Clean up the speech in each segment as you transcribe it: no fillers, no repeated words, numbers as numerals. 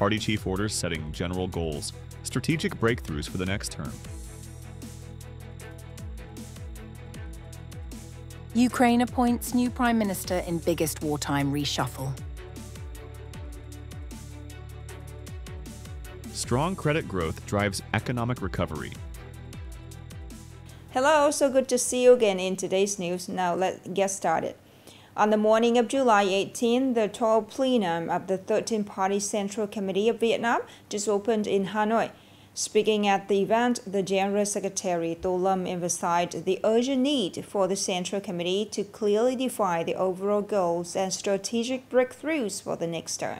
Party chief orders setting general goals, strategic breakthroughs for the next term. Ukraine appoints new prime minister in biggest wartime reshuffle. Strong credit growth drives economic recovery. Hello, so good to see you again in today's news. Now let's get started. On the morning of July 18, the 12th plenum of the 13-party Central Committee of Vietnam just opened in Hanoi. Speaking at the event, the General Secretary Tô Lâm emphasized the urgent need for the Central Committee to clearly define the overall goals and strategic breakthroughs for the next term.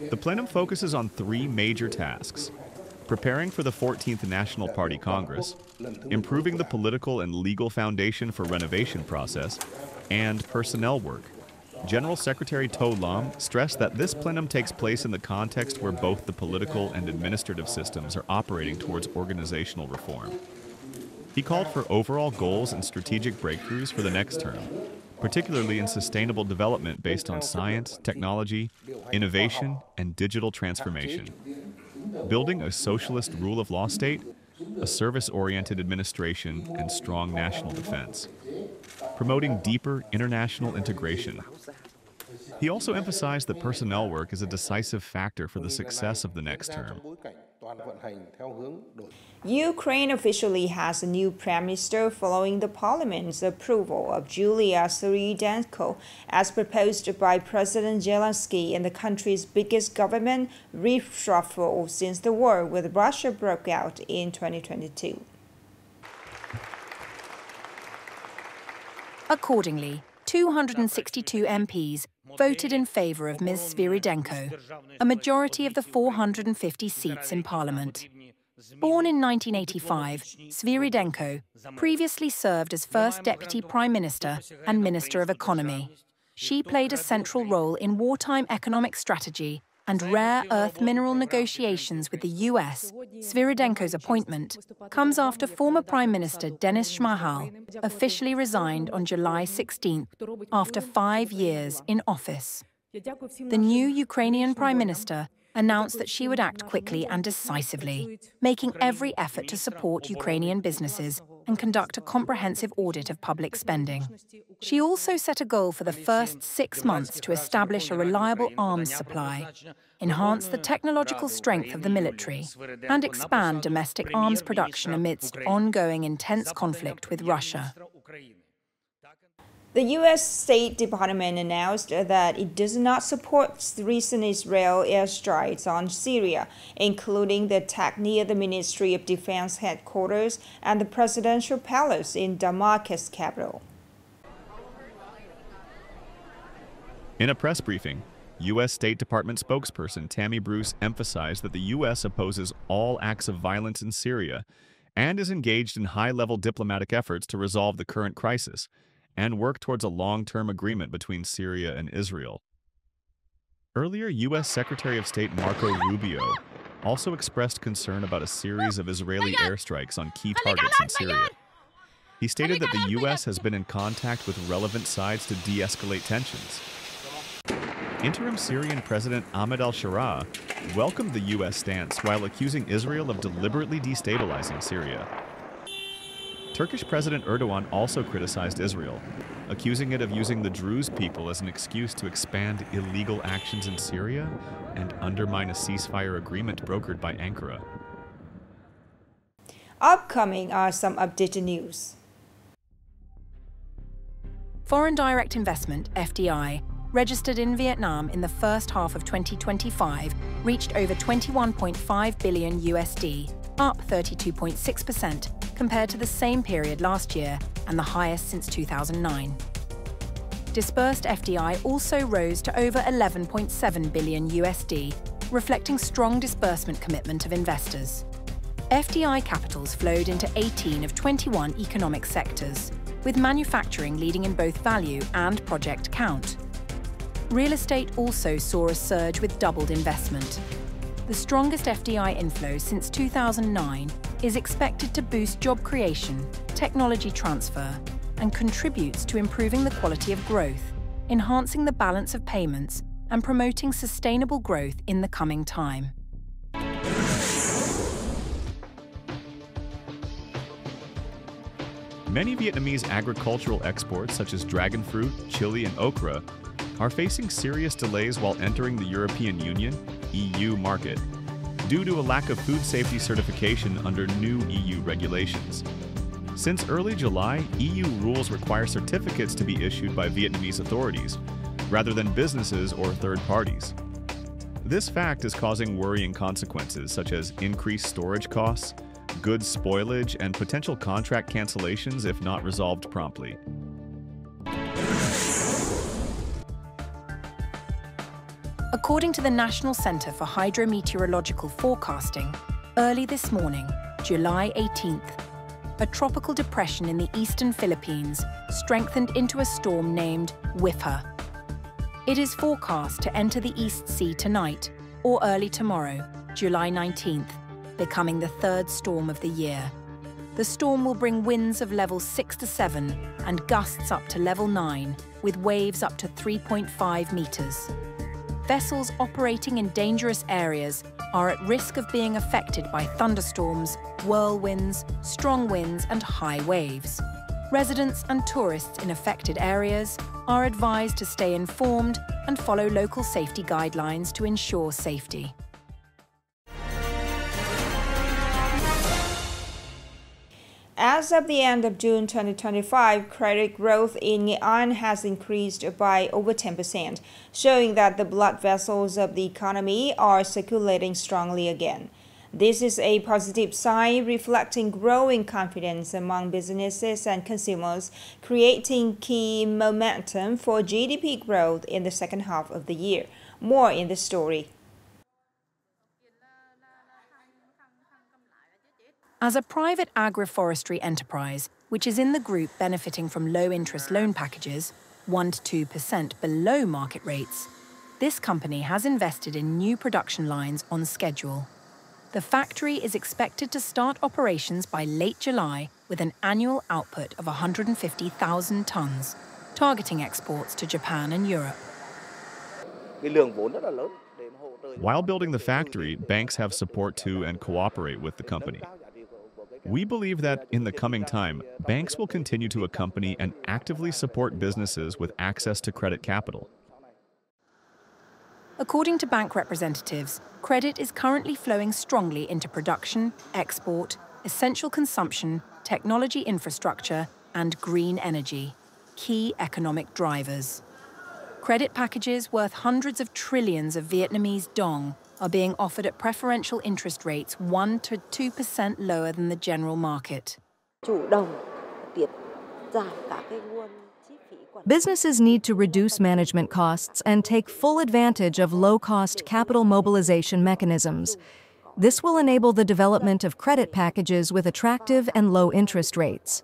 The plenum focuses on three major tasks: preparing for the 14th National Party Congress, improving the political and legal foundation for renovation process, and personnel work. General Secretary Tô Lâm stressed that this plenum takes place in the context where both the political and administrative systems are operating towards organizational reform. He called for overall goals and strategic breakthroughs for the next term, particularly in sustainable development based on science, technology, innovation, and digital transformation. Building a socialist rule of law state, a service-oriented administration, and strong national defense. Promoting deeper international integration. He also emphasized that personnel work is a decisive factor for the success of the next term. Ukraine officially has a new prime minister following the parliament's approval of Julia Svyrydenko as proposed by President Zelensky in the country's biggest government reshuffle since the war with Russia broke out in 2022. Accordingly, 262 MPs voted in favour of Ms. Svyrydenko, a majority of the 450 seats in Parliament. Born in 1985, Svyrydenko previously served as First Deputy Prime Minister and Minister of Economy. She played a central role in wartime economic strategy and rare earth mineral negotiations with the US. Svyrydenko's appointment comes after former Prime Minister Denis Shmyhal officially resigned on July 16th after 5 years in office. The new Ukrainian Prime Minister announced that she would act quickly and decisively, making every effort to support Ukrainian businesses and conduct a comprehensive audit of public spending. She also set a goal for the first 6 months to establish a reliable arms supply, enhance the technological strength of the military, and expand domestic arms production amidst ongoing intense conflict with Russia. The U.S. State Department announced that it does not support recent Israel airstrikes on Syria, including the attack near the Ministry of Defense headquarters and the presidential palace in Damascus' capital. In a press briefing, U.S. State Department spokesperson Tammy Bruce emphasized that the U.S. opposes all acts of violence in Syria and is engaged in high-level diplomatic efforts to resolve the current crisis and work towards a long-term agreement between Syria and Israel. Earlier, U.S. Secretary of State Marco Rubio also expressed concern about a series of Israeli airstrikes on key targets in Syria. He stated that the U.S. has been in contact with relevant sides to de-escalate tensions. Interim Syrian President Ahmed al-Shara welcomed the U.S. stance while accusing Israel of deliberately destabilizing Syria. Turkish President Erdogan also criticized Israel, accusing it of using the Druze people as an excuse to expand illegal actions in Syria and undermine a ceasefire agreement brokered by Ankara. Upcoming are some updated news. Foreign direct investment, FDI, registered in Vietnam in the first half of 2025 reached over 21.5 billion USD, up 32.6% compared to the same period last year and the highest since 2009. Disbursed FDI also rose to over 11.7 billion USD, reflecting strong disbursement commitment of investors. FDI capitals flowed into 18 of 21 economic sectors, with manufacturing leading in both value and project count. Real estate also saw a surge with doubled investment. The strongest FDI inflow since 2009 is expected to boost job creation, technology transfer, and contributes to improving the quality of growth, enhancing the balance of payments, and promoting sustainable growth in the coming time. Many Vietnamese agricultural exports, such as dragon fruit, chili, and okra, are facing serious delays while entering the European Union (EU) market due to a lack of food safety certification under new EU regulations. Since early July, EU rules require certificates to be issued by Vietnamese authorities, rather than businesses or third parties. This fact is causing worrying consequences such as increased storage costs, goods spoilage, and potential contract cancellations if not resolved promptly. According to the National Center for Hydrometeorological Forecasting, early this morning, July 18th, a tropical depression in the eastern Philippines strengthened into a storm named Whipper. It is forecast to enter the East Sea tonight or early tomorrow, July 19th, becoming the third storm of the year. The storm will bring winds of level 6 to 7 and gusts up to level 9, with waves up to 3.5 meters. Vessels operating in dangerous areas are at risk of being affected by thunderstorms, whirlwinds, strong winds, and high waves. Residents and tourists in affected areas are advised to stay informed and follow local safety guidelines to ensure safety. As of the end of June 2025, credit growth in Nghệ An has increased by over 10%, showing that the blood vessels of the economy are circulating strongly again. This is a positive sign reflecting growing confidence among businesses and consumers, creating key momentum for GDP growth in the second half of the year. More in the story. As a private agroforestry enterprise, which is in the group benefiting from low-interest loan packages, 1 to 2% below market rates, this company has invested in new production lines on schedule. The factory is expected to start operations by late July with an annual output of 150,000 tons, targeting exports to Japan and Europe. While building the factory, banks have support to and cooperate with the company. We believe that, in the coming time, banks will continue to accompany and actively support businesses with access to credit capital. According to bank representatives, credit is currently flowing strongly into production, export, essential consumption, technology infrastructure, and green energy, key economic drivers. Credit packages worth hundreds of trillions of Vietnamese dong are being offered at preferential interest rates 1 to 2% lower than the general market. Businesses need to reduce management costs and take full advantage of low-cost capital mobilization mechanisms. This will enable the development of credit packages with attractive and low interest rates.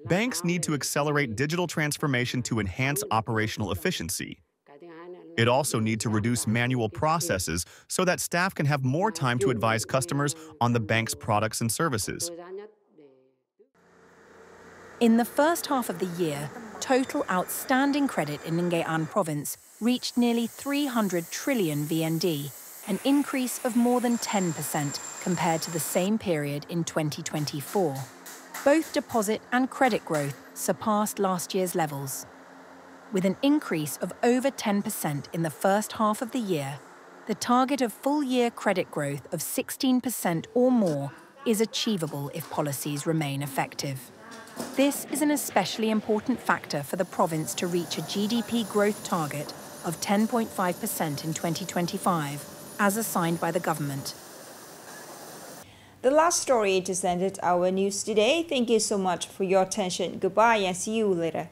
Banks need to accelerate digital transformation to enhance operational efficiency. It also needs to reduce manual processes so that staff can have more time to advise customers on the bank's products and services. In the first half of the year, total outstanding credit in Nghệ An province reached nearly 300 trillion VND, an increase of more than 10% compared to the same period in 2024. Both deposit and credit growth surpassed last year's levels. With an increase of over 10% in the first half of the year, the target of full-year credit growth of 16% or more is achievable if policies remain effective. This is an especially important factor for the province to reach a GDP growth target of 10.5% in 2025, as assigned by the government. The last story just ended our news today. Thank you so much for your attention. Goodbye and see you later.